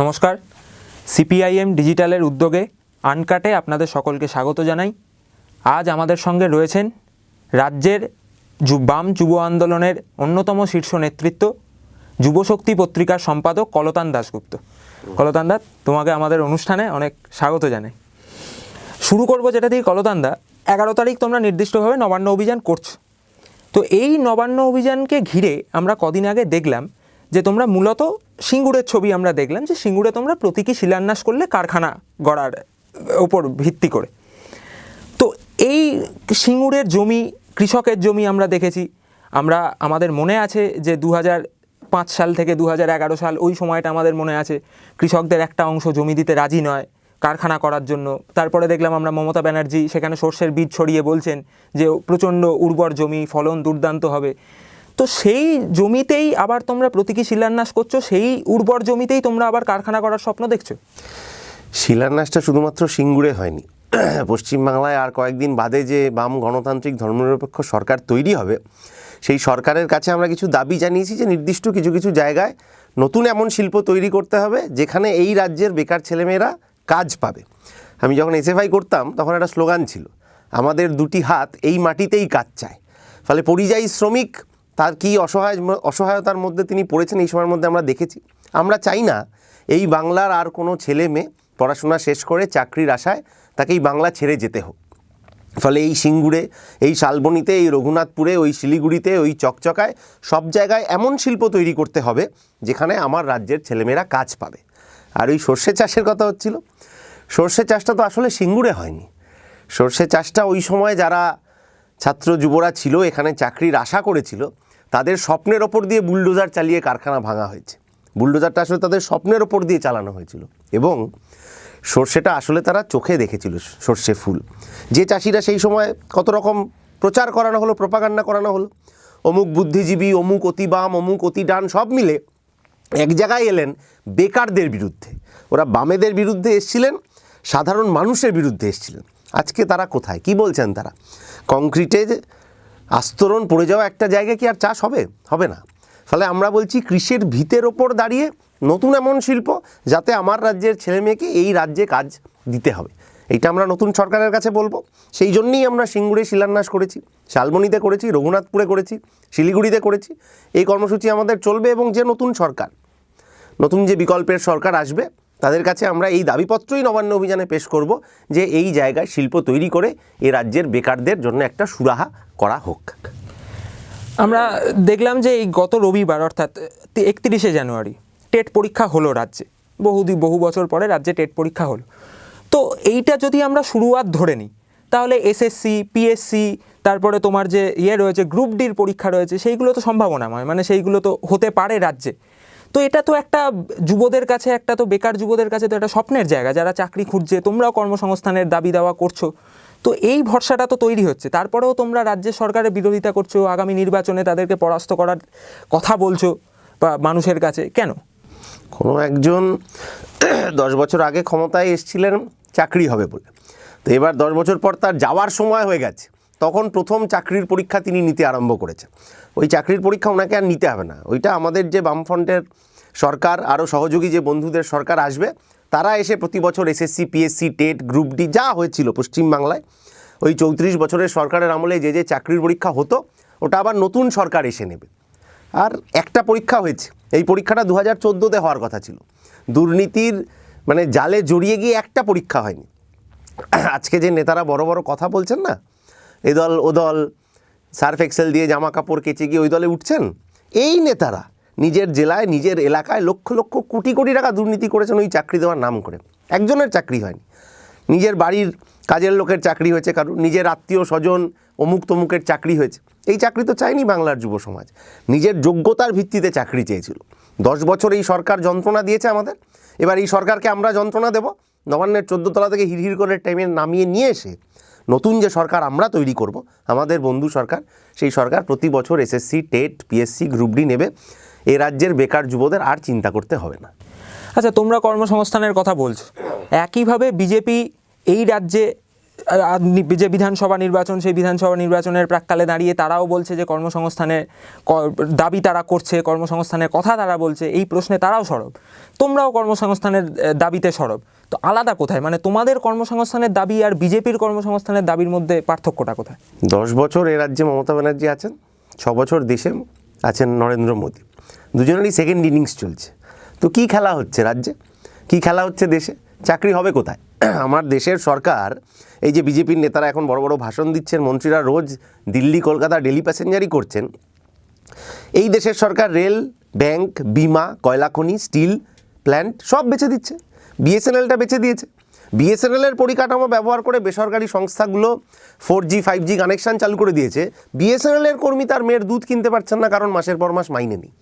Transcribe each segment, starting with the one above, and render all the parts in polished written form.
নমস্কার, সিপিআইএম ডিজিটালের উদ্যোগে আনকাটে আপনাদের সকলকে স্বাগত জানাই। আজ আমাদের সঙ্গে রয়েছেন রাজ্যের বাম যুব আন্দোলনের অন্যতম শীর্ষ নেতৃত্ব, যুবশক্তি পত্রিকার সম্পাদক কলতান দাশগুপ্ত। কলতান দা, তোমাকে আমাদের অনুষ্ঠানে অনেক স্বাগত জানাই। শুরু করব যেটা দিয়ে, কলতান দা, 11 তারিখ তোমরা নির্দিষ্টভাবে নবান্ন অভিযান করছো। তো এই নবান্ন অভিযানকে ঘিরে আমরা কদিন আগে দেখলাম যে তোমরা মূলত সিঙ্গুরের ছবি আমরা দেখলাম যে সিঙ্গুরে তোমরা প্রতীকী শিলান্যাস করলে কারখানা গড়ার ওপর ভিত্তি করে। তো এই সিঙ্গুরের জমি, কৃষকের জমি আমরা দেখেছি। আমাদের মনে আছে যে 2005 সাল থেকে 2011 সাল, ওই সময়টা আমাদের মনে আছে, কৃষকদের একটা অংশ জমি দিতে রাজি নয় কারখানা করার জন্য। তারপরে দেখলাম আমরা মমতা ব্যানার্জি সেখানে সর্ষের বীজ ছড়িয়ে বলছেন যে প্রচণ্ড উর্বর জমি, ফলন দুর্দান্ত হবে। তো সেই জমিতেই আবার তোমরা প্রতীকী শিলান্যাস করছো, সেই উর্বর জমিতেই তোমরা আবার কারখানা করার স্বপ্ন দেখছো। শিলান্যাসটা শুধুমাত্র সিঙ্গুরে হয়নি, পশ্চিমবাংলায় আর কয়েকদিন বাদে যে বাম গণতান্ত্রিক ধর্মনিরপেক্ষ সরকার তৈরি হবে, সেই সরকারের কাছে আমরা কিছু দাবি জানিয়েছি যে নির্দিষ্ট কিছু কিছু জায়গায় নতুন এমন শিল্প তৈরি করতে হবে যেখানে এই রাজ্যের বেকার ছেলেমেয়েরা কাজ পাবে। আমি যখন এসএফআই করতাম তখন একটা স্লোগান ছিল, আমাদের দুটি হাত এই মাটিতেই কাজ চায়। ফলে পরিযায়ী শ্রমিক তার কী অসহায়তার মধ্যে তিনি পড়েছেন এই সময়ের মধ্যে আমরা দেখেছি। আমরা চাই না এই বাংলার আর কোনো ছেলে মেয়ে পড়াশোনা শেষ করে চাকরির আশায় তাকে এই বাংলা ছেড়ে যেতে হোক। ফলে এই সিঙ্গুরে, এই শালবনীতে, এই রঘুনাথপুরে, ওই শিলিগুড়িতে, ওই চকচকায়, সব জায়গায় এমন শিল্প তৈরি করতে হবে যেখানে আমার রাজ্যের ছেলেমেয়েরা কাজ পাবে। আর ওই সর্ষে চাষের কথা হচ্ছিল, সর্ষে চাষটা তো আসলে সিঙ্গুরে হয়নি। সর্ষে চাষটা ওই সময় যারা ছাত্র যুবরা ছিল, এখানে চাকরির আশা করেছিল, তাদের স্বপ্নের ওপর দিয়ে বুলডোজার চালিয়ে কারখানা ভাঙা হয়েছে। বুলডোজারটা আসলে তাদের স্বপ্নের ওপর দিয়ে চালানো হয়েছিল এবং সর্ষেটা আসলে তারা চোখে দেখেছিল, সর্ষে ফুল। যে চাষিরা সেই সময় কত রকম প্রচার করানো হলো, প্রপাগান্ডা করানো হলো, অমুক বুদ্ধিজীবী, অমুক অতি বাম, অমুক অতি ডান, সব মিলে এক জায়গায় এলেন বেকারদের বিরুদ্ধে। ওরা বামেদের বিরুদ্ধে এসছিলেন, সাধারণ মানুষের বিরুদ্ধে এসছিলেন। আজকে তারা কোথায়, কি বলছেন তারা? কংক্রিটে আস্তরণ পড়ে যাওয়া একটা জায়গায় কি আর চাষ হবে? হবে না। ফলে আমরা বলছি কৃষির ভিতের ওপর দাঁড়িয়ে নতুন এমন শিল্প যাতে আমার রাজ্যের ছেলেমেয়েকে এই রাজ্যে কাজ দিতে হবে, এইটা আমরা নতুন সরকারের কাছে বলবো। সেই জন্যই আমরা সিঙ্গুরে শিলান্যাস করেছি, শালবনীতে করেছি, রঘুনাথপুরে করেছি, শিলিগুড়িতে করেছি। এই কর্মসূচি আমাদের চলবে এবং যে নতুন সরকার, নতুন যে বিকল্পের সরকার আসবে, তাদের কাছে আমরা এই দাবিপত্রই নবান্ন অভিযানে পেশ করব যে এই জায়গায় শিল্প তৈরি করে এ রাজ্যের বেকারদের জন্য একটা সুরাহা করা হোক। আমরা দেখলাম যে এই গত রবিবার অর্থাৎ 31শে জানুয়ারি টেট পরীক্ষা হলো রাজ্যে। বহু বছর পরে রাজ্যে টেট পরীক্ষা হলো। তো এইটা যদি আমরা শুরুয়াত ধরে নিই, তাহলে এসএসসি, পিএসসি, তারপরে তোমার যে রয়েছে গ্রুপ ডির পরীক্ষা রয়েছে, সেইগুলো তো সম্ভাবনাময়, মানে সেইগুলো তো হতে পারে রাজ্যে। তো এটা তো একটা যুবদের কাছে, একটা তো বেকার যুবদের কাছে তো একটা স্বপ্নের জায়গা, যারা চাকরি খুঁজছে, তোমরাও কর্মসংস্থানের দাবি দাওয়া করছো। তো এই ভরসাটা তো তৈরি হচ্ছে, তারপরেও তোমরা রাজ্যের সরকারের বিরোধিতা করছো, আগামী নির্বাচনে তাদেরকে পরাস্ত করার কথা বলছো বা মানুষের কাছে কেন? কোনো একজন 10 বছর আগে ক্ষমতায় এসেছিলেন চাকরি হবে বলে, তো এবার 10 বছর পর তার যাওয়ার সময় হয়ে গেছে, তখন প্রথম চাকরির পরীক্ষা তিনি নিতে আরম্ভ করেছেন। ওই চাকরির পরীক্ষা ওনাকে আর নিতে হবে না, ওইটা আমাদের যে বামফ্রন্টের সরকার, আরও সহযোগী যে বন্ধুদের সরকার আসবে, তারা এসে প্রতি বছর SSC, PSC, TET, group D যা হয়েছিল পশ্চিমবাংলায় ওই 34 বছরের সরকারের আমলে যে চাকরির পরীক্ষা হতো, ওটা আবার নতুন সরকার এসে নেবে। আর একটা পরীক্ষা হয়েছে, এই পরীক্ষাটা 2014-তে হওয়ার কথা ছিল। দুর্নীতির মানে জালে জড়িয়ে গিয়ে একটা পরীক্ষা হয়নি। আজকে যে নেতারা বড় বড় কথা বলছেন না, এ দল ও দল, সার্ফ এক্সেল দিয়ে জামা কাপড় কেচে গিয়ে ওই দলে উঠছেন, এই নেতারা নিজের জেলায়, নিজের এলাকায় লক্ষ লক্ষ কোটি কোটি টাকা দুর্নীতি করেছেন ওই চাকরি দেওয়ার নাম করে। একজনের চাকরি হয়নি, নিজের বাড়ির কাজের লোকের চাকরি হয়েছে, কারণ নিজের আত্মীয় স্বজন অমুক তমুকের চাকরি হয়েছে। এই চাকরি তো চায়নি বাংলার যুব সমাজ, নিজের যোগ্যতার ভিত্তিতে চাকরি চেয়েছিল। 10 বছর এই সরকার যন্ত্রণা দিয়েছে আমাদের, এবার এই সরকারকে আমরা যন্ত্রণা দেব। নবান্নের 14 তলা থেকে হিড়হিড় করে টাইমে নামিয়ে নিয়ে এসে নতুন যে সরকার আমরা তৈরি করব, আমাদের বন্ধু সরকার, সেই সরকার প্রতি বছর SSC, TET, PSC, group D নেবে। এ রাজ্যের বেকার যুবদের আর চিন্তা করতে হবে না। আচ্ছা, তোমরা কর্মসংস্থানের কথা বলছো, একইভাবে বিজেপি এই রাজ্যে যে বিধানসভা নির্বাচন, সেই বিধানসভা নির্বাচনের প্রাক্কালে দাঁড়িয়ে তারাও বলছে যে কর্মসংস্থানের দাবি তারা করছে, কর্মসংস্থানের কথা তারা বলছে, এই প্রশ্নে তারাও সরব, তোমরাও কর্মসংস্থানের দাবিতে সরব। তো আলাদা কোথায়, মানে তোমাদের কর্মসংস্থানের দাবি আর বিজেপির কর্মসংস্থানের দাবির মধ্যে পার্থক্যটা কোথায়? 10 বছর এ রাজ্যে মমতা ব্যানার্জি আছেন, 6 বছর দেশে আছেন নরেন্দ্র মোদী, দুজনেরই সেকেন্ড ইনিংস চলছে। তো কী খেলা হচ্ছে রাজ্যে, কী খেলা হচ্ছে দেশে? চাকরি হবে কোথায়? আমার দেশের সরকার, এই যে বিজেপির নেতারা এখন বড় বড় ভাষণ দিচ্ছেন, মন্ত্রীরা রোজ দিল্লি কলকাতা ডেলি প্যাসেঞ্জারই করছেন, এই দেশের সরকার রেল, ব্যাংক, বিমা, কয়লা খনি, স্টিল প্ল্যান্ট সব বেচে দিচ্ছে। বিএসএনএলটা বেচে দিয়েছে। বিএসএনএলের পরিকাঠামো ব্যবহার করে বেসরকারি সংস্থাগুলো 4G 5G কানেকশান চালু করে দিয়েছে। বিএসএনএলের কর্মী তার মেয়ের দুধ কিনতে পারছেন না, কারণ মাসের পর মাস মাইনে নেই।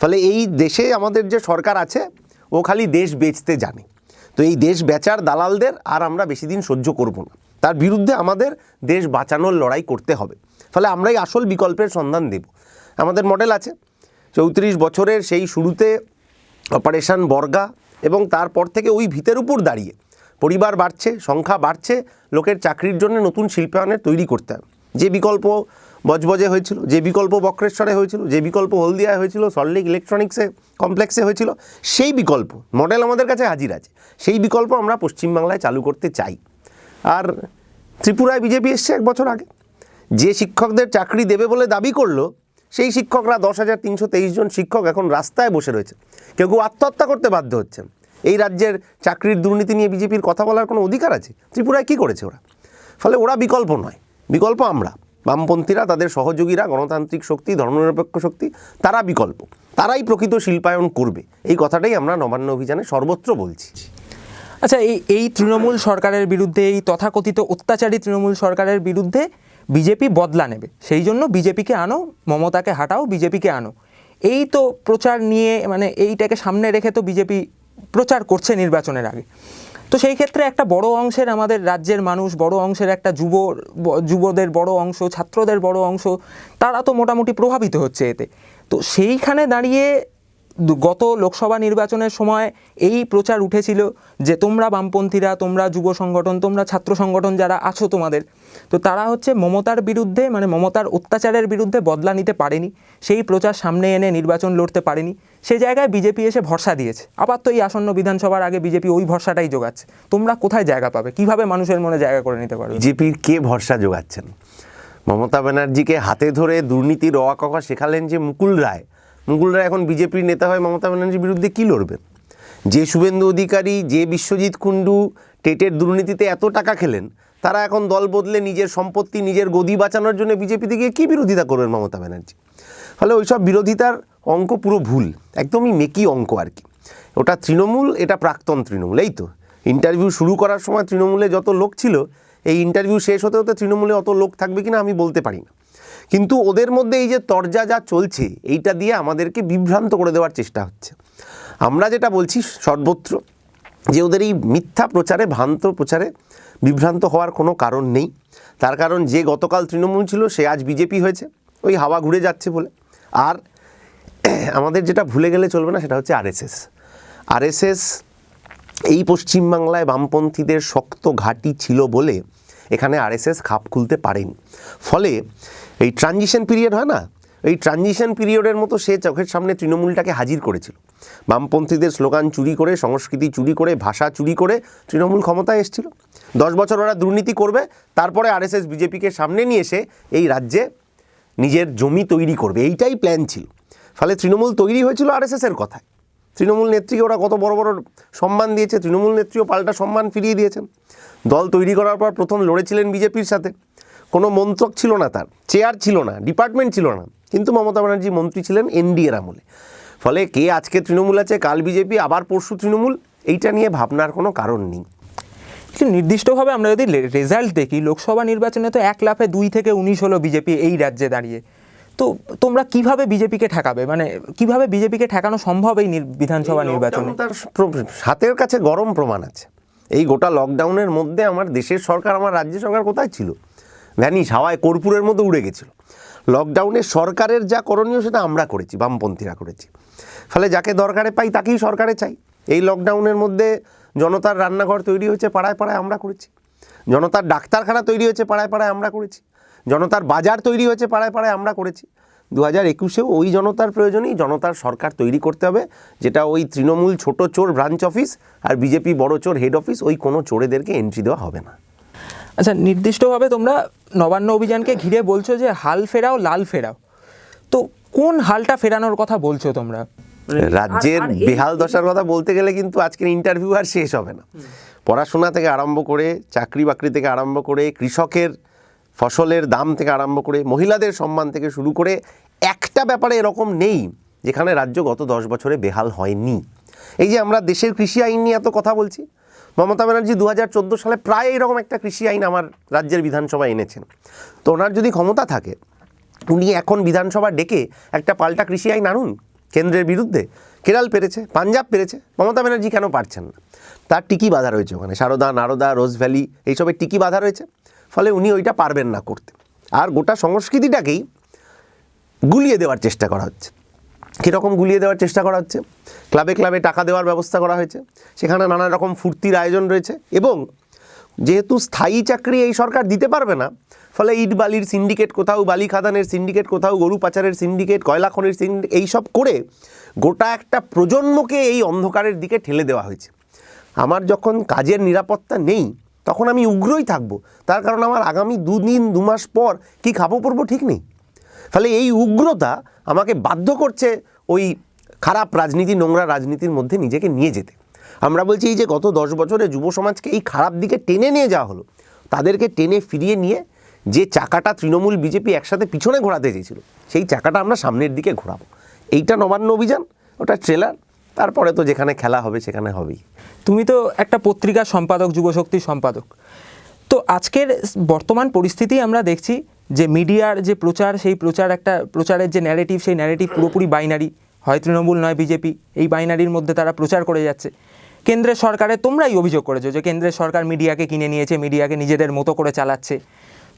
ফলে এই দেশে আমাদের যে সরকার আছে, ও খালি দেশ বেচতে জানে। তো এই দেশ বেচার দালালদের আর আমরা বেশি দিন সহ্য করব না, তার বিরুদ্ধে আমাদের দেশ বাঁচানোর লড়াই করতে হবে। ফলে আমরাই আসল বিকল্পের সন্ধান দেব। আমাদের মডেল আছে 34 বছরের সেই শুরুতে অপারেশন বর্গা, এবং তারপর থেকে ওই ভিতের উপর দাঁড়িয়ে পরিবার বাড়ছে, সংখ্যা বাড়ছে, লোকের চাকরির জন্য নতুন শিল্পায়নের তৈরি করতে হবে। যে বিকল্প বজবজে হয়েছিল, যে বিকল্প বক্রেশ্বরে হয়েছিল, যে বিকল্প হলদিয়ায় হয়েছিল, সল্টলেক ইলেকট্রনিক্সে কমপ্লেক্সে হয়েছিল, সেই বিকল্প মডেল আমাদের কাছে হাজির আছে। সেই বিকল্প আমরা পশ্চিমবাংলায় চালু করতে চাই। আর ত্রিপুরায় বিজেপি এসছে 1 বছর আগে, যে শিক্ষকদের চাকরি দেবে বলে দাবি করলো, সেই শিক্ষকরা 10,323 জন শিক্ষক এখন রাস্তায় বসে রয়েছে। কেউ কেউ আত্মহত্যা করতে বাধ্য হচ্ছেন। এই রাজ্যের চাকরির দুর্নীতি নিয়ে বিজেপির কথা বলার কোনো অধিকার আছে? ত্রিপুরায় কী করেছে ওরা? ফলে ওরা বিকল্প নয়, বিকল্প আমরা বামপন্থীরা, তাদের সহযোগীরা, গণতান্ত্রিক শক্তি, ধর্মনিরপেক্ষ শক্তি, তারা বিকল্প, তারাই প্রকৃত শিল্পায়ন করবে। এই কথাটাই আমরা নবান্ন অভিযানে সর্বত্র বলছি। আচ্ছা, এই তৃণমূল সরকারের বিরুদ্ধে, এই তথাকথিত অত্যাচারী তৃণমূল সরকারের বিরুদ্ধে বিজেপি বদলা নেবে, সেই জন্য বিজেপিকে আনো, মমতাকে হাঁটাও, বিজেপিকে আনো, এই তো প্রচার নিয়ে, মানে এইটাকে সামনে রেখে তো বিজেপি প্রচার করছে নির্বাচনের আগে। তো সেই ক্ষেত্রে একটা বড় অংশের আমাদের রাজ্যের মানুষ, বড় অংশের একটা যুবদের বড় অংশ, ছাত্রদের বড় অংশ, তারা তো মোটামুটি প্রভাবিত হচ্ছে এতে। তো সেইখানে দাঁড়িয়ে গত লোকসভা নির্বাচনের সময় এই প্রচার উঠেছিল যে তোমরা বামপন্থীরা, তোমরা যুব সংগঠন, তোমরা ছাত্র সংগঠন যারা আছো তোমাদের, তো তারা হচ্ছে মমতার বিরুদ্ধে, মানে মমতার অত্যাচারের বিরুদ্ধে বদলা নিতে পারেনি, সেই প্রচার সামনে এনে নির্বাচন লড়তে পারেনি। সেই জায়গায় বিজেপি এসে ভরসা দিয়েছে। আবার তো এই আসন্ন বিধানসভার আগে বিজেপি ওই ভরসাটাই জোগাচ্ছে। তোমরা কোথায় জায়গা পাবে, কিভাবে মানুষের মনে জায়গা করে নিতে পারবে? বিজেপির কে ভরসা জোগাচ্ছেন? মমতা ব্যানার্জিকে হাতে ধরে দুর্নীতির অওয়াকফা শেখালেন যে মুকুল রায়। মুকুল রায় এখন বিজেপির নেতা হয়ে মমতা ব্যানার্জির বিরুদ্ধে কী লড়বেন? যে শুভেন্দু অধিকারী, যে বিশ্বজিৎ কুণ্ডু টেটের দুর্নীতিতে এত টাকা খেলেন, তারা এখন দল বদলে নিজের সম্পত্তি, নিজের গদি বাঁচানোর জন্য বিজেপিতে গিয়ে কী বিরোধিতা করবেন মমতা ব্যানার্জি? ফলে ওইসব বিরোধিতার অঙ্ক পুরো ভুল, একদমই মেকি অঙ্ক আর কি। ওটা তৃণমূল, এটা প্রাক্তন তৃণমূল। এই তো ইন্টারভিউ শুরু করার সময় তৃণমূলে যত লোক ছিল, এই ইন্টারভিউ শেষ হতে হতে তৃণমূলে অত লোক থাকবে কিনা আমি বলতে পারি না। কিন্তু ওদের মধ্যে এই যে তরজা যা চলছে, এইটা দিয়ে আমাদেরকে বিভ্রান্ত করে দেওয়ার চেষ্টা হচ্ছে। আমরা যেটা বলছি সর্বত্র, যে ওদের এই মিথ্যা প্রচারে, ভ্রান্ত প্রচারে বিভ্রান্ত হওয়ার কোনো কারণ নেই। তার কারণ যে গতকাল তৃণমূল ছিল, সে আজ বিজেপি হয়েছে, ওই হাওয়া ঘুরে যাচ্ছে বলে। আর আমাদের যেটা ভুলে গেলে চলবে না, সেটা হচ্ছে আরএসএস এই পশ্চিমবাংলায় বামপন্থীদের শক্ত ঘাঁটি ছিল বলে এখানে আরএসএস খাপ খুলতে পারেনি। ফলে এই ট্রানজিশন পিরিয়ড হয় না, এই ট্রানজিশন পিরিয়ডের মতো সে চোখের সামনে তৃণমূলটাকে হাজির করেছিল। বামপন্থীদের স্লোগান চুরি করে, সংস্কৃতি চুরি করে, ভাষা চুরি করে তৃণমূল ক্ষমতায় এসেছিল। 10 বছর ওরা দুর্নীতি করবে, তারপরে আরএসএস বিজেপিকে সামনে নিয়ে এসে এই রাজ্যে নিজের জমি তৈরি করবে, এইটাই প্ল্যান ছিল। ফলে তৃণমূল তৈরি হয়েছিল আরএসএসের কথায়। তৃণমূল নেত্রীকে ওরা কত বড় বড় সম্মান দিয়েছে, তৃণমূল নেত্রীও পাল্টা সম্মান ফিরিয়ে দিয়েছেন। দল তৈরি করার পর প্রথম লড়েছিলেন বিজেপির সাথে, কোনো মন্ত্রক ছিল না, তার চেয়ার ছিল না, ডিপার্টমেন্ট ছিল না, কিন্তু মমতা ব্যানার্জি মন্ত্রী ছিলেন এনডিএর আমলে। ফলে কে আজকে তৃণমূল আছে, কাল বিজেপি, আবার পরশু তৃণমূল, এইটা নিয়ে ভাবনার কোনো কারণ নেই। নির্দিষ্টভাবে আমরা যদি রেজাল্ট দেখি, লোকসভা নির্বাচনে তো 1 লাফে 2 থেকে 19 হলো বিজেপি এই রাজ্যে দাঁড়িয়ে। তো তোমরা কিভাবে বিজেপিকে ঠেকাবে, মানে কিভাবে বিজেপিকে ঠেকানো সম্ভব এই বিধানসভা নির্বাচনে? তার হাতের কাছে গরম প্রমাণ আছে। এই গোটা লকডাউনের মধ্যে আমার দেশের সরকার, আমার রাজ্য সরকার কোথায় ছিল? ভ্যানিশ, হাওয়ায় কর্পূরের মতো উড়ে গেছিল। লকডাউনে সরকারের যা করণীয় সেটা আমরা করেছি, বামপন্থীরা করেছি। ফলে যাকে দরকারে পাই তাকেই সরকারে চাই। এই লকডাউনের মধ্যে জনতার রান্নাঘর তৈরি হয়েছে পাড়ায় পাড়ায়, আমরা করেছি। জনতার ডাক্তারখানা তৈরি হয়েছে পাড়ায় পাড়ায় আমরা করেছি, জনতার বাজার তৈরি হয়েছে পাড়ায় পাড়ায় আমরা করেছি। 2021-এও ওই জনতার প্রয়োজনেই জনতার সরকার তৈরি করতে হবে, যেটা ওই তৃণমূল ছোট চোর ব্রাঞ্চ অফিস আর বিজেপি বড় চোর হেড অফিস, ওই কোনো চোরেদেরকে এন্ট্রি দেওয়া হবে না। আচ্ছা, নির্দিষ্টভাবে তোমরা নবান্ন অভিযানকে ঘিরে বলছো যে হাল ফেরাও লাল ফেরাও, তো কোন হালটা ফেরানোর কথা বলছো তোমরা? রাজ্যের বেহাল দশার কথা বলতে গেলে কিন্তু আজকের ইন্টারভিউ আর শেষ হবে না। পড়াশোনা থেকে আরম্ভ করে, চাকরি বাকরি থেকে আরম্ভ করে, কৃষকের ফসলের দাম থেকে আরম্ভ করে, মহিলাদের সম্মান থেকে শুরু করে, একটা ব্যাপারে এরকম নেই যেখানে রাজ্য গত 10 বছরে বেহাল হয়নি। এই যে আমরা দেশের কৃষি আইন নিয়ে এত কথা বলছি, মমতা ব্যানার্জি 2014 সালে প্রায় এরকম একটা কৃষি আইন আমার রাজ্যের বিধানসভায় এনেছেন। তো ওনার যদি ক্ষমতা থাকে, উনি এখন বিধানসভা ডেকে একটা পাল্টা কৃষি আইন আনুন কেন্দ্রের বিরুদ্ধে। কেরল পেরেছে, পাঞ্জাব পেরেছে, মমতা ব্যানার্জি কেন পারছেন না? তার টিকি বাধা রয়েছে ওখানে, সারদা, নারদা, রোজ ভ্যালি, এইসবের টিকি বাধা রয়েছে, ফলে উনি ওইটা পারবেন না করতে। আর গোটা সংস্কৃতিটাকেই গুলিয়ে দেওয়ার চেষ্টা করা হচ্ছে। কীরকম গুলিয়ে দেওয়ার চেষ্টা করা হচ্ছে? ক্লাবে ক্লাবে টাকা দেওয়ার ব্যবস্থা করা হয়েছে, সেখানে নানা রকম ফুর্তির আয়োজন রয়েছে, এবং যেহেতু স্থায়ী চাকরি এই সরকার দিতে পারবে না, ফলে ইট বালির সিন্ডিকেট কোথাও, বালি খাদানের সিন্ডিকেট কোথাও, গরু পাচারের সিন্ডিকেট, কয়লা খনির সিন্ডিকেট, এইসব করে গোটা একটা প্রজন্মকে এই অন্ধকারের দিকে ঠেলে দেওয়া হয়েছে। আমার যখন কাজের নিরাপত্তা নেই, তখন আমি উগ্রই থাকবো, তার কারণ আমার আগামী 2 দিন 2 মাস পর কি খাবো পড়বো ঠিক নেই। ফলে এই উগ্রতা আমাকে বাধ্য করছে ওই খারাপ রাজনীতি, নোংরা রাজনীতির মধ্যে নিজেকে নিয়ে যেতে। আমরা বলছি এই যে গত 10 বছরে যুব সমাজকে এই খারাপ দিকে টেনে নিয়ে যাওয়া হলো, তাদেরকে টেনে ফিরিয়ে নিয়ে যে চাকাটা তৃণমূল বিজেপি একসাথে পিছনে ঘোরাতে চেয়েছিল, সেই চাকাটা আমরা সামনের দিকে ঘোরাবো। এইটা নবান্ন অভিযান, ওটা ট্রেলার, তারপরে তো যেখানে খেলা হবে সেখানে হবেই। তুমি তো একটা পত্রিকার সম্পাদক, যুবশক্তির সম্পাদক, তো আজকের বর্তমান পরিস্থিতি আমরা দেখছি যে মিডিয়ার যে প্রচার, সেই প্রচারের যে ন্যারেটিভ, সেই ন্যারেটিভ পুরোপুরি বাইনারি, হয় তৃণমূল নয় বিজেপি, এই বাইনারির মধ্যে তারা প্রচার করে যাচ্ছে। কেন্দ্রের সরকারে তোমরাই অভিযোগ করেছো যে কেন্দ্রের সরকার মিডিয়াকে কিনে নিয়েছে, মিডিয়াকে নিজেদের মতো করে চালাচ্ছে।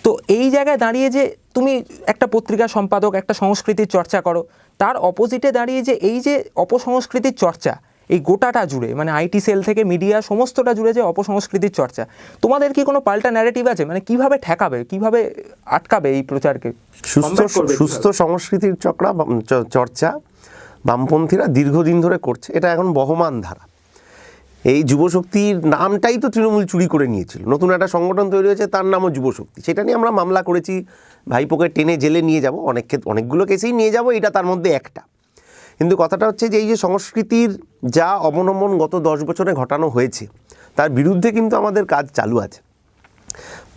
তো এই জায়গায় দাঁড়িয়ে যে তুমি একটা পত্রিকার সম্পাদক, একটা সংস্কৃতির চর্চা করো, তার অপোজিটে দাঁড়িয়ে যে এই যে অপসংস্কৃতির চর্চা, এই গোটাটা জুড়ে, মানে আইটি সেল থেকে মিডিয়া সমস্তটা জুড়ে যে অপসংস্কৃতির চর্চা, তোমাদের কি কোনো পাল্টা ন্যারেটিভ আছে? মানে কিভাবে ঠেকাবে, কিভাবে আটকাবে এই প্রচারকে? সুস্থ সংস্কৃতির চর্চা বামপন্থীরা দীর্ঘদিন ধরে করছে, এটা এখন বহমান ধারা। এই যুবশক্তির নামটাই তো তৃণমূল চুরি করে নিয়েছিল, নতুন একটা সংগঠন তৈরি হয়েছে, তার নামও যুবশক্তি। সেটা নিয়ে আমরা মামলা করেছি, ভাইপোকে টেনে জেলে নিয়ে যাব, অনেকগুলো কেসেই নিয়ে যাব, এটা তার মধ্যে একটা। কিন্তু কথাটা হচ্ছে যে এই যে সংস্কৃতির যা অবনমন গত 10 বছরে ঘটানো হয়েছে, তার বিরুদ্ধে কিন্তু আমাদের কাজ চালু আছে।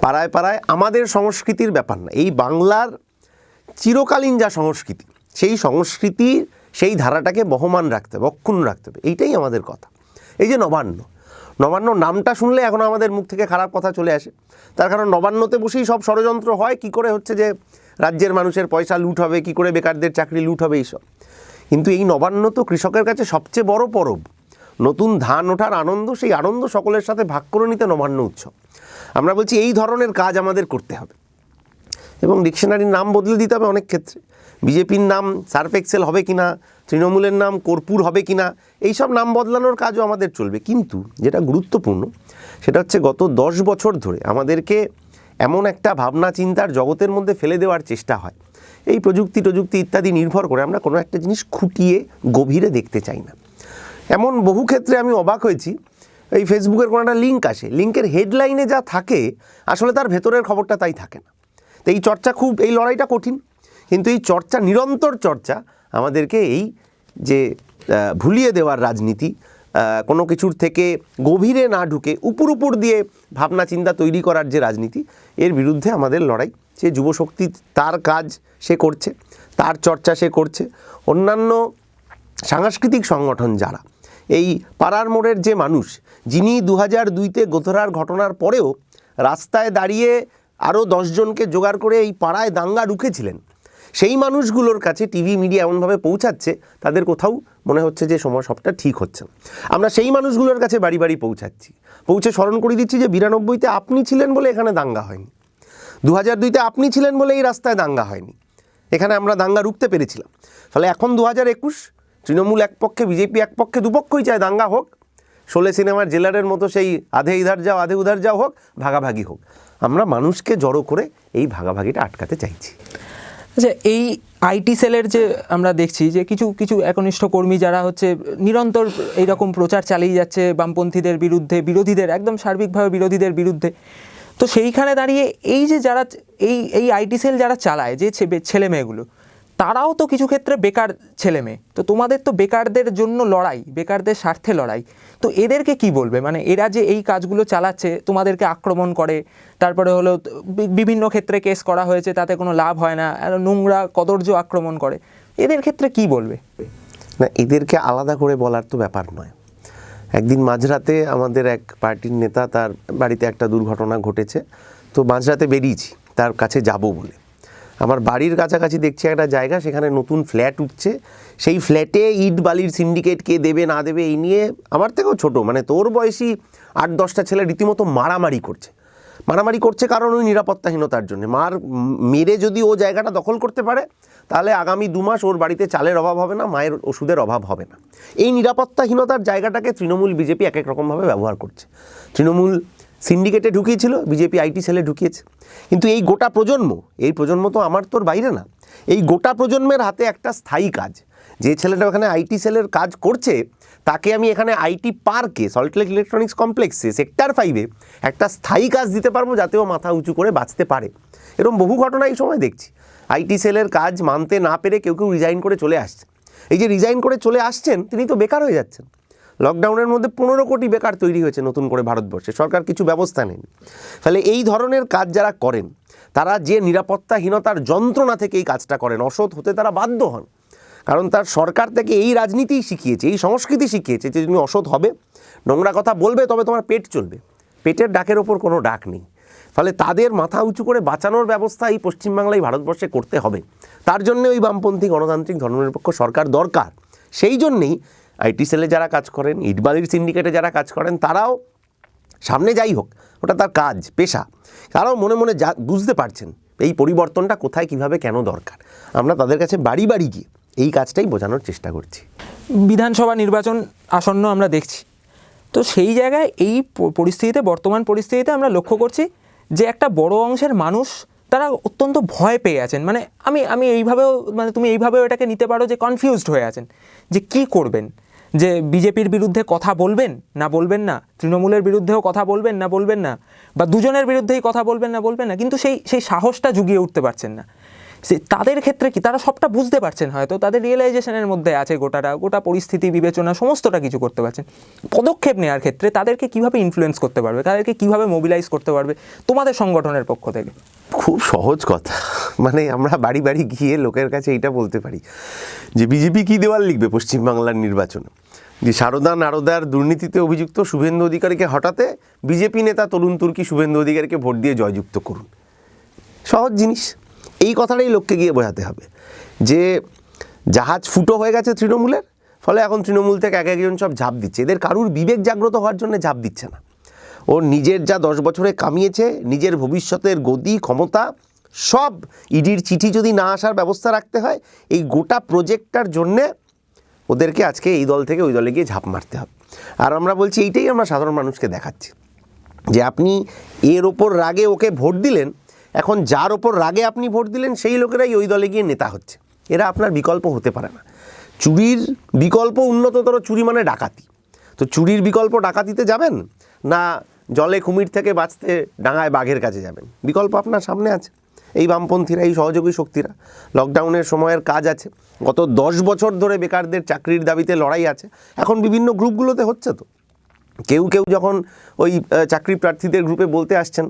পাড়ায় পাড়ায় আমাদের সংস্কৃতির ব্যাপার না, এই বাংলার চিরকালীন যা সংস্কৃতি, সেই সংস্কৃতির সেই ধারাটাকে বহমান রাখতে হবে, অক্ষুণ্ণ রাখতে হবে, এইটাই আমাদের কথা। এই যে নবান্ন নামটা শুনলে এখন আমাদের মুখ থেকে খারাপ কথা চলে আসে, তার কারণ নবান্নতে বসেই সব ষড়যন্ত্র হয়, কি করে হচ্ছে যে রাজ্যের মানুষের পয়সা লুট হবে, কি করে বেকারদের চাকরি লুট হবে, এইসব। কিন্তু এই নবান্ন তো কৃষকের কাছে সবচেয়ে বড় পরব, নতুন ধান ওঠার আনন্দ, সেই আনন্দ সকলের সাথে ভাগ করে নিতে নবান্ন উৎসব। আমরা বলছি এই ধরনের কাজ আমাদের করতে হবে, এবং ডিকশনারির নাম বদলে দিতে হবে অনেক ক্ষেত্রে। বিজেপির নাম সার্ফ এক্সেল হবে কিনা, তৃণমূলের নাম কর্পূর হবে কিনা, এইসব নাম বদলানোর কাজও আমাদের চলবে। কিন্তু যেটা গুরুত্বপূর্ণ সেটা হচ্ছে গত 10 বছর ধরে আমাদেরকে এমন একটা ভাবনা চিন্তার জগতের মধ্যে ফেলে দেওয়ার চেষ্টা হয়, এই প্রযুক্তি ইত্যাদি নির্ভর করে আমরা কোনো একটা জিনিস খুঁটিয়ে গভীরে দেখতে চাই না। এমন বহু ক্ষেত্রে আমি অবাক হয়েছি, এই ফেসবুকের কোনো একটা লিঙ্ক আসে, লিঙ্কের হেডলাইনে যা থাকে আসলে তার ভেতরের খবরটা তাই থাকে না। তো এই চর্চা এই লড়াইটা কঠিন, কিন্তু এই চর্চা, নিরন্তর চর্চা আমাদেরকে এই যে ভুলিয়ে দেওয়ার রাজনীতি, কোনো কিছুর থেকে গভীরে না ঢুকে উপর দিয়ে ভাবনা চিন্তা তৈরি করার যে রাজনীতি, এর বিরুদ্ধে আমাদের লড়াই। সে যুবশক্তি তার কাজ সে করছে, তার চর্চা সে করছে। অন্যান্য সাংস্কৃতিক সংগঠন যারা, এই পাড়ার মোড়ের যে মানুষ, যিনি 2002-তে গোধরার ঘটনার পরেও রাস্তায় দাঁড়িয়ে আরও 10 জনকে জোগাড় করে এই পাড়ায় দাঙ্গা রুখেছিলেন, সেই মানুষগুলোর কাছে টিভি মিডিয়া এমনভাবে পৌঁছাচ্ছে, তাদের কোথাও মনে হচ্ছে যে সবটা ঠিক হচ্ছে না। আমরা সেই মানুষগুলোর কাছে বাড়ি বাড়ি পৌঁছে স্মরণ করে দিচ্ছি যে 92-তে আপনি ছিলেন বলে এখানে দাঙ্গা হয়নি, 2002-তে আপনি ছিলেন বলে এই রাস্তায় দাঙ্গা হয়নি, এখানে আমরা দাঙ্গা রুখতে পেরেছিলাম। ফলে এখন 2021, তৃণমূল এক পক্ষে, বিজেপি এক পক্ষে, দুপক্ষই চায় দাঙ্গা হোক, শোলে সিনেমার জেলারের মতো সেই আধে ইধার যাও আধে উধার যাও হোক, ভাগাভাগি হোক। আমরা মানুষকে জড়ো করে এই ভাগাভাগিটা আটকাতে চাইছি। আচ্ছা, এই আইটি সেলের যে আমরা দেখছি যে কিছু কিছু একনিষ্ঠ কর্মী যারা হচ্ছে নিরন্তর এইরকম প্রচার চালিয়ে যাচ্ছে বামপন্থীদের বিরুদ্ধে, বিরোধীদের একদম সার্বিকভাবে বিরোধীদের বিরুদ্ধে, তো সেইখানে দাঁড়িয়ে এই যে যারা এই আইটি সেল যারা চালায় যে ছেলে মেয়েগুলো, তারাও তো কিছু ক্ষেত্রে বেকার ছেলে মেয়ে। তো তোমাদের তো বেকারদের জন্য লড়াই, বেকারদের স্বার্থে লড়াই, তো এদেরকে কি বলবে? মানে এরা যে এই কাজগুলো চালাচ্ছে, তোমাদেরকে আক্রমণ করে, তারপরে হলো বিভিন্ন ক্ষেত্রে কেস করা হয়েছে, তাতে কোনো লাভ হয় না, নোংরা কদর্য আক্রমণ করে, এদের ক্ষেত্রে কি বলবে? না, এদেরকে আলাদা করে বলার তো ব্যাপার নয়। একদিন মাঝরাতে আমাদের এক পার্টির নেতা, তার বাড়িতে একটা দুর্ঘটনা ঘটেছে, তো মাঝরাতে বেরিয়েছি তার কাছে যাব বলে। আমার বাড়ির কাছাকাছি দেখছি একটা জায়গা, সেখানে নতুন ফ্ল্যাট উঠছে, সেই ফ্ল্যাটে ইট বালির সিন্ডিকেট কে দেবে না দেবে এই নিয়ে আমার থেকেও ছোট, মানে তোর বয়সী 8-10টা ছেলে রীতিমতো মারামারি করছে কারণ ওই নিরাপত্তাহীনতার জন্য। মেরে যদি ও জায়গাটা দখল করতে পারে, তাহলে আগামী 2 মাস ওর বাড়িতে চালের অভাব হবে না, মায়ের ওষুধের অভাব হবে না। এই নিরাপত্তাহীনতার জায়গাটাকে তৃণমূল বিজেপি এক এক রকমভাবে ব্যবহার করছে। তৃণমূল সিন্ডিকেটে ঢুকিয়েছিল, বিজেপি আইটি সেলে ঢুকিয়েছে। কিন্তু এই গোটা প্রজন্ম তো আমার তোর বাইরে না। এই গোটা প্রজন্মের হাতে একটা স্থায়ী কাজ, যে ছেলেটা ওখানে আইটি সেলের কাজ করছে, তাকে আমি এখানে আইটি পার্কে, সল্টলেক ইলেকট্রনিক্স কমপ্লেক্সে সেক্টর 5-এ একটা স্থায়ী কাজ দিতে পারবো, যাতে ও মাথা উঁচু করে বাঁচতে পারে। এরকম বহু ঘটনা এই সময় দেখছি। আইটি সেলের কাজ মানতে না পেরে কেউ রিজাইন করে চলে আসছে। এই যে রিজাইন করে চলে আসছেন, তিনি তো বেকার হয়ে যাচ্ছেন। লকডাউনের মধ্যে 15 কোটি বেকার তৈরি হয়েছে নতুন করে ভারতবর্ষে, সরকার কিছু ব্যবস্থা নেয়নি। ফলে এই ধরনের কাজ যারা করেন, তারা যে নিরাপত্তাহীনতার যন্ত্রণা থেকে এই কাজটা করেন, অসৎ হতে তারা বাধ্য হন। কারণ তার সরকার থেকে এই রাজনীতিই শিখিয়েছে, এই সংস্কৃতি শিখিয়েছে যে তুমি অসৎ হবে, নোংরা কথা বলবে, তবে তোমার পেট চলবে। পেটের ডাকের ওপর কোনো ডাক নেই। ফলে তাদের মাথা উঁচু করে বাঁচানোর ব্যবস্থা এই পশ্চিমবাংলায়, ভারতবর্ষে করতে হবে। তার জন্য ওই বামপন্থী গণতান্ত্রিক ধর্মনিরপেক্ষ সরকার দরকার। সেই জন্যেই আইটি সেলে যারা কাজ করেন, ইটবালির সিন্ডিকেটে যারা কাজ করেন, তারাও সামনে যাই হোক, ওটা তার কাজ, পেশা, তারাও মনে মনে বুঝতে পারছেন এই পরিবর্তনটা কোথায়, কিভাবে, কেন দরকার। আমরা তাদের কাছে বাড়ি বাড়ি গিয়ে এই কাজটাই বোঝানোর চেষ্টা করছি। বিধানসভা নির্বাচন আসন্ন আমরা দেখছি, তো সেই জায়গায় এই পরিস্থিতিতে, বর্তমান পরিস্থিতিতে আমরা লক্ষ্য করছি যে একটা বড় অংশের মানুষ তারা অত্যন্ত ভয় পেয়ে আছেন। মানে আমি এইভাবেও, মানে তুমি এইভাবেও এটাকে নিতে পারো যে কনফিউজড হয়ে আছেন যে কি করবেন, যে বিজেপির বিরুদ্ধে কথা বলবেন না বলবেন না, তৃণমূলের বিরুদ্ধেও কথা বলবেন না বলবেন না, বা দুজনের বিরুদ্ধেই কথা বলবেন না বলবেন না, কিন্তু সেই সাহসটা জুগিয়ে উঠতে পারছেন না। তাদের ক্ষেত্রে কি, তারা সবটা বুঝতে পারছেন, হয়তো তাদের রিয়েলাইজেশনের মধ্যে আছে, গোটা পরিস্থিতি বিবেচনা সমস্তটা কিছু করতে পারছেন। পদক্ষেপ নেওয়ার ক্ষেত্রে তাদেরকে কিভাবে ইনফ্লুয়েন্স করতে পারবে, তাদেরকে কিভাবে মোবিলাইজ করতে পারবে তোমাদের সংগঠনের পক্ষ থেকে? খুব সহজ কথা, মানে আমরা বাড়ি বাড়ি গিয়ে লোকের কাছে এইটা বলতে পারি যে বিজেপি কী দেওয়াল লিখবে পশ্চিমবাংলার নির্বাচনে, যে সারদা নারদার দুর্নীতিতে অভিযুক্ত শুভেন্দু অধিকারীকে হটাতে বিজেপি নেতা তরুণ তুর্কি শুভেন্দু অধিকারীকে ভোট দিয়ে জয়যুক্ত করুন। সহজ জিনিস। এই কথাটাই লোককে গিয়ে বোঝাতে হবে যে জাহাজ ফুটো হয়ে গেছে তৃণমূলের, ফলে এখন তৃণমূল থেকে এক একজন সব ঝাঁপ দিচ্ছে। এদের কারুর বিবেক জাগ্রত হওয়ার জন্য ঝাঁপ দিচ্ছে না। ও নিজের যা 10 বছরে কামিয়েছে, নিজের ভবিষ্যতের গদি ক্ষমতা সব, ইডির চিঠি যদি না আসার ব্যবস্থা রাখতে হয়, এই গোটা প্রজেক্টটার জন্যে ওদেরকে আজকে এই দল থেকে ওই দলে গিয়ে ঝাঁপ মারতে হবে। আর আমরা বলছি, এইটাই আমরা সাধারণ মানুষকে দেখাচ্ছি যে আপনি এর ওপর রাগে ওকে ভোট দিলেন, এখন যার ওপর রাগে আপনি ভোট দিলেন সেই লোকেরাই ওই দলে গিয়ে নেতা হচ্ছে। এরা আপনার বিকল্প হতে পারে না। চুরির বিকল্প উন্নততর চুরি মানে ডাকাতি। তো চুরির বিকল্প ডাকাতিতে যাবেন না জলে কুমির থেকে বাঁচতে ডাঙায় বাঘের কাছে যাবেন? বিকল্প আপনার সামনে আছে। এই বামপন্থীরা, এই সহযোগী শক্তিরা, লকডাউনের সময়ের কাজ আছে, গত 10 বছর ধরে বেকারদের চাকরির দাবিতে লড়াই আছে, এখন বিভিন্ন গ্রুপগুলোতে হচ্ছে। তো কেউ যখন ওই চাকরি প্রার্থীদের গ্রুপে বলতে আসছেন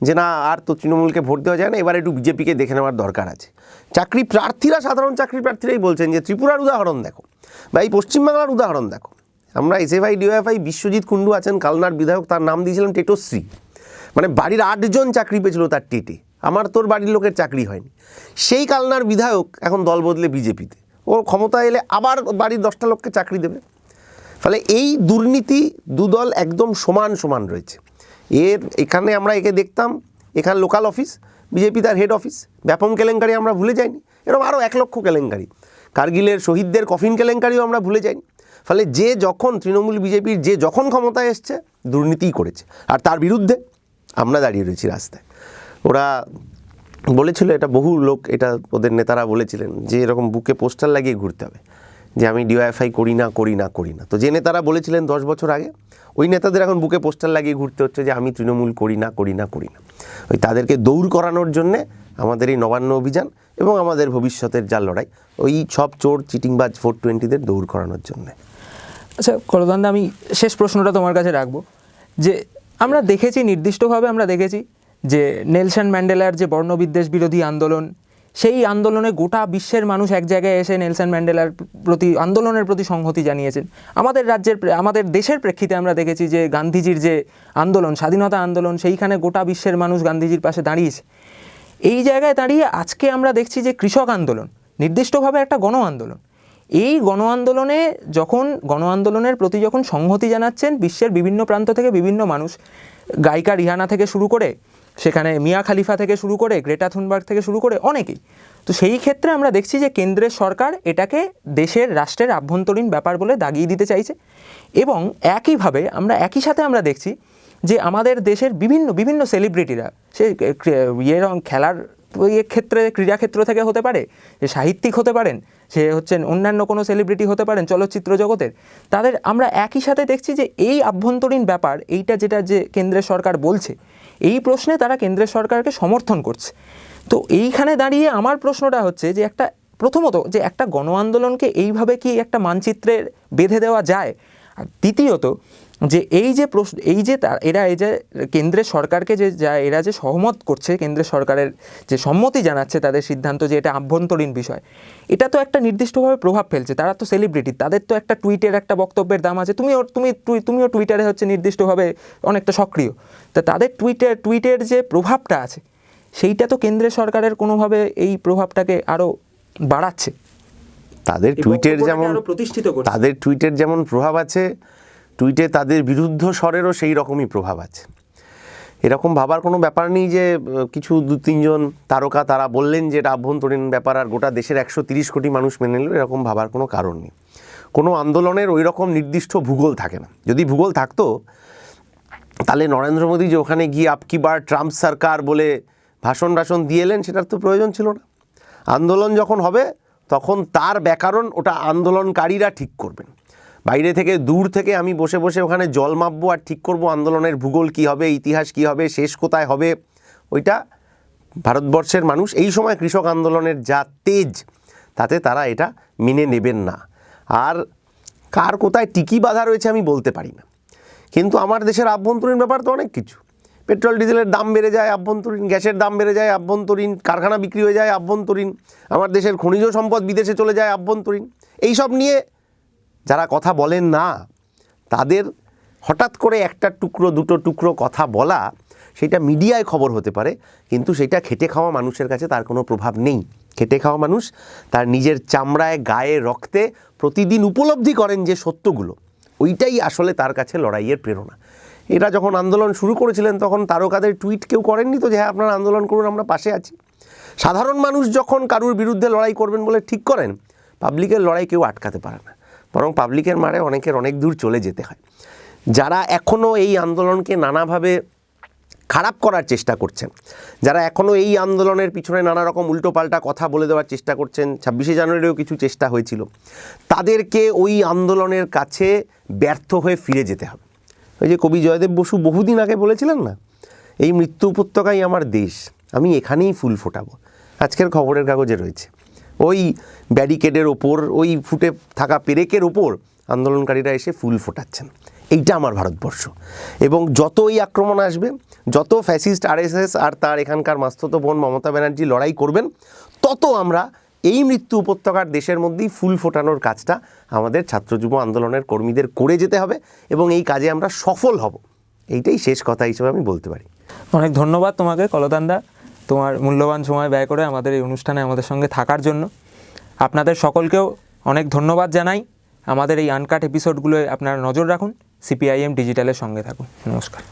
যে না আর তো তৃণমূলকে ভোট দেওয়া যায় না, এবার একটু বিজেপিকে দেখে নেওয়ার দরকার আছে, চাকরি প্রার্থীরা, সাধারণ চাকরি প্রার্থীরাই বলছেন যে ত্রিপুরার উদাহরণ দেখো বা এই পশ্চিমবাংলার উদাহরণ দেখো। আমরা এসএফআই ডিওএফআই বিশ্বজিৎ কুণ্ডু আছেন, কালনার বিধায়ক, তার নাম দিয়েছিলাম টেটোশ্রী। মানে বাড়ির 8 জন চাকরি পেয়েছিল তার টেটে, আমার তোর বাড়ির লোকের চাকরি হয়নি। সেই কালনার বিধায়ক এখন দল বদলে বিজেপিতে, ওর ক্ষমতা এলে আবার বাড়ির 10টা লোককে চাকরি দেবে। ফলে এই দুর্নীতি দুদল একদম সমান রয়েছে। এখানে আমরা একে দেখতাম, এখানে লোকাল অফিস, বিজেপি তার হেড অফিস। ব্যাপম কেলেঙ্কারি আমরা ভুলে যাইনি, এরকম আরও 1 লক্ষ কেলেঙ্কারি। কার্গিলের শহীদদের কফিন কেলেঙ্কারিও আমরা ভুলে যাইনি। ফলে যে যখন তৃণমূল বিজেপির যে যখন ক্ষমতায় এসছে দুর্নীতিই করেছে, আর তার বিরুদ্ধে আমরা দাঁড়িয়ে রয়েছি রাস্তায়। ওরা বলেছিল, এটা বহু লোক, এটা ওদের নেতারা বলেছিলেন যে এরকম বুকে পোস্টার লাগিয়ে ঘুরতে হবে যে আমি ডিওয়াইফাই করি না করি না করি না। তো যে নেতারা বলেছিলেন 10 বছর আগে, ওই নেতাদের এখন বুকে পোস্টার লাগিয়ে ঘুরতে হচ্ছে যে আমি তৃণমূল করি না করি না করি না। ওই তাদেরকে দৌড় করানোর জন্যে আমাদের এই নবান্ন অভিযান এবং আমাদের ভবিষ্যতের যা লড়াই, ওই সব চোর চিটিংবাজ 420-দের দৌড় করানোর জন্যে। আচ্ছা কলকান্দা, আমি শেষ প্রশ্নটা তোমার কাছে রাখবো যে আমরা দেখেছি, নির্দিষ্টভাবে আমরা দেখেছি যে নেলসন ম্যান্ডেলার যে বর্ণবিদ্বেষ বিরোধী আন্দোলন, সেই আন্দোলনে গোটা বিশ্বের মানুষ এক জায়গায় এসে নেলসন ম্যান্ডেলার প্রতি আন্দোলনের প্রতি সংহতি জানিয়েছেন। আমাদের রাজ্যের, আমাদের দেশের প্রেক্ষিতে আমরা দেখেছি যে গান্ধীজির যে আন্দোলন, স্বাধীনতা আন্দোলন, সেইখানে গোটা বিশ্বের মানুষ গান্ধীজির পাশে দাঁড়িয়েছে। এই জায়গায় দাঁড়িয়ে আজকে আমরা দেখছি যে কৃষক আন্দোলন নির্দিষ্টভাবে একটা গণ আন্দোলন। এই গণ আন্দোলনে গণ আন্দোলনের প্রতি যখন সংহতি জানাচ্ছেন বিশ্বের বিভিন্ন প্রান্ত থেকে বিভিন্ন মানুষ, গায়িকা রিহানা থেকে শুরু করে, সেখানে মিয়া খালিফা থেকে শুরু করে, গ্রেটা থুনবার্গ থেকে শুরু করে অনেকেই, তো সেই ক্ষেত্রে আমরা দেখছি যে কেন্দ্রের সরকার এটাকে দেশের রাষ্ট্রের আভ্যন্তরীণ ব্যাপার বলে দাগিয়ে দিতে চাইছে। এবং একইভাবে একই সাথে আমরা দেখছি যে আমাদের দেশের বিভিন্ন সেলিব্রিটিরা, সে খেলার ক্ষেত্রে, ক্রীড়াক্ষেত্র থেকে হতে পারে, যে সাহিত্যিক হতে পারেন, সে হচ্ছেন অন্যান্য কোনো সেলিব্রিটি হতে পারেন চলচ্চিত্র জগতের, তাদের আমরা একই সাথে দেখছি যে এই আভ্যন্তরীণ ব্যাপার, এইটা যেটা যে কেন্দ্রের সরকার বলছে, এই প্রশ্নে তারা কেন্দ্রের সরকারকে সমর্থন করছে। তো এইখানে দাঁড়িয়ে আমার প্রশ্নটা হচ্ছে যে প্রথমত যে একটা গণ আন্দোলনকে এইভাবে কি একটা মানচিত্রে বেঁধে দেওয়া যায়? আর দ্বিতীয়ত যে এই যে কেন্দ্রের সরকারকে এরা যে সহমত করছে, কেন্দ্রের সরকারের যে সম্মতি জানাচ্ছে তাদের সিদ্ধান্ত যে এটা আভ্যন্তরীণ বিষয়, এটা তো একটা নির্দিষ্টভাবে প্রভাব ফেলছে। তারা তো সেলিব্রিটি, তাদের তো একটা টুইটের একটা বক্তব্যের দাম আছে। তুমিও টুইটারে হচ্ছে নির্দিষ্টভাবে অনেকটা সক্রিয়, তা তাদের টুইটের যে প্রভাবটা আছে সেইটা তো কেন্দ্রের সরকারের কোনোভাবে এই প্রভাবটাকে আরও বাড়াচ্ছে। তাদের টুইটের যেমন প্রভাব আছে, টুইটে তাদের বিরুদ্ধ স্বরেরও সেই রকমই প্রভাব আছে। এরকম ভাবার কোনো ব্যাপার নেই যে কিছু 2-3 জন তারকা তারা বললেন যে এটা আভ্যন্তরীণ ব্যাপার আর গোটা দেশের 130 কোটি মানুষ মেনে নিল, এরকম ভাবার কোনো কারণ নেই। কোনো আন্দোলনের ওই রকম নির্দিষ্ট ভূগোল থাকে না। যদি ভূগোল থাকতো তাহলে নরেন্দ্র মোদী যে ওখানে গিয়ে আপকি বার ট্রাম্প সরকার বলে ভাষণ দিয়ে এলেন, সেটার তো প্রয়োজন ছিল না। আন্দোলন যখন হবে তখন তার ব্যাকরণ ওটা আন্দোলনকারীরা ঠিক করবেন। বাইরে থেকে, দূর থেকে আমি বসে বসে ওখানে জল মাপবো আর ঠিক করব আন্দোলনের ভূগোল কী হবে, ইতিহাস কী হবে, শেষ কোথায় হবে, ওইটা ভারতবর্ষের মানুষ এই সময় কৃষক আন্দোলনের যা তেজ, তাতে তারা এটা মেনে নেবেন না। আর কার কোথায় টিকি বাঁধা রয়েছে আমি বলতে পারি না, কিন্তু আমার দেশের আভ্যন্তরীণ ব্যাপার তো অনেক কিছু। পেট্রোল ডিজেলের দাম বেড়ে যায় আভ্যন্তরীণ, গ্যাসের দাম বেড়ে যায় আভ্যন্তরীণ, কারখানা বিক্রি হয়ে যায় আভ্যন্তরীণ, আমার দেশের খনিজ সম্পদ বিদেশে চলে যায় আভ্যন্তরীণ। এইসব নিয়ে যারা কথা বলেন না, তাদের হঠাৎ করে একটা টুকরো দুটো টুকরো কথা বলা, সেটা মিডিয়ায় খবর হতে পারে, কিন্তু সেটা খেটে খাওয়া মানুষের কাছে তার কোনো প্রভাব নেই। খেটে খাওয়া মানুষ তার নিজের চামড়ায়, গায়ে, রক্তে প্রতিদিন উপলব্ধি করেন যে সত্যগুলো, ওইটাই আসলে তার কাছে লড়াইয়ের প্রেরণা। এরা যখন আন্দোলন শুরু করেছিলেন তখন তারকাদের টুইট কেউ করেননি তো যে হ্যাঁ আপনারা আন্দোলন করুন, আমরা পাশে আছি। সাধারণ মানুষ যখন কারুর বিরুদ্ধে লড়াই করবেন বলে ঠিক করেন, পাবলিকের লড়াই কেউ আটকাতে পারে না, বরং পাবলিকের মারে অনেকের অনেক দূর চলে যেতে হয়। যারা এখনও এই আন্দোলনকে নানাভাবে খারাপ করার চেষ্টা করছেন, যারা এখনও এই আন্দোলনের পিছনে নানা রকম উল্টোপাল্টা কথা বলে দেওয়ার চেষ্টা করছেন, 26শে জানুয়ারিও কিছু চেষ্টা হয়েছিল, তাদেরকে ওই আন্দোলনের কাছে ব্যর্থ হয়ে ফিরে যেতে হবে। ওই যে কবি জয়দেব বসু বহুদিন আগে বলেছিলেন না, এই মৃত্যু উপত্যকাই আমার দেশ, আমি এখানেই ফুল ফোটাবো। আজকের খবরের কাগজে রয়েছে ওই ব্যারিকেডের ওপর, ওই ফুটে থাকা পেরেকের ওপর আন্দোলনকারীরা এসে ফুল ফোটাচ্ছেন। এইটা আমার ভারতবর্ষ। এবং যত এই আক্রমণ আসবে, যত ফ্যাসিস্ট আরএসএস আর তার এখানকার মাস্ততো বোন মমতা ব্যানার্জি লড়াই করবেন, তত আমরা এই মৃত্যু উপত্যকার দেশের মধ্যেই ফুল ফোটানোর কাজটা আমাদের ছাত্র যুব আন্দোলনের কর্মীদের করে যেতে হবে এবং এই কাজে আমরা সফল হব। এইটাই শেষ কথা হিসেবে আমি বলতে পারি। অনেক ধন্যবাদ তোমাকে কলতান্দা, তোমার মূল্যবান সময় ব্যয় করে আমাদের এই অনুষ্ঠানে আমাদের সঙ্গে থাকার জন্য। আপনাদের সকলকেও অনেক ধন্যবাদ জানাই। আমাদের এই আনকাট এপিসোডগুলোয় আপনারা নজর রাখুন, সিপিআইএম ডিজিটালের সঙ্গে থাকুন। নমস্কার।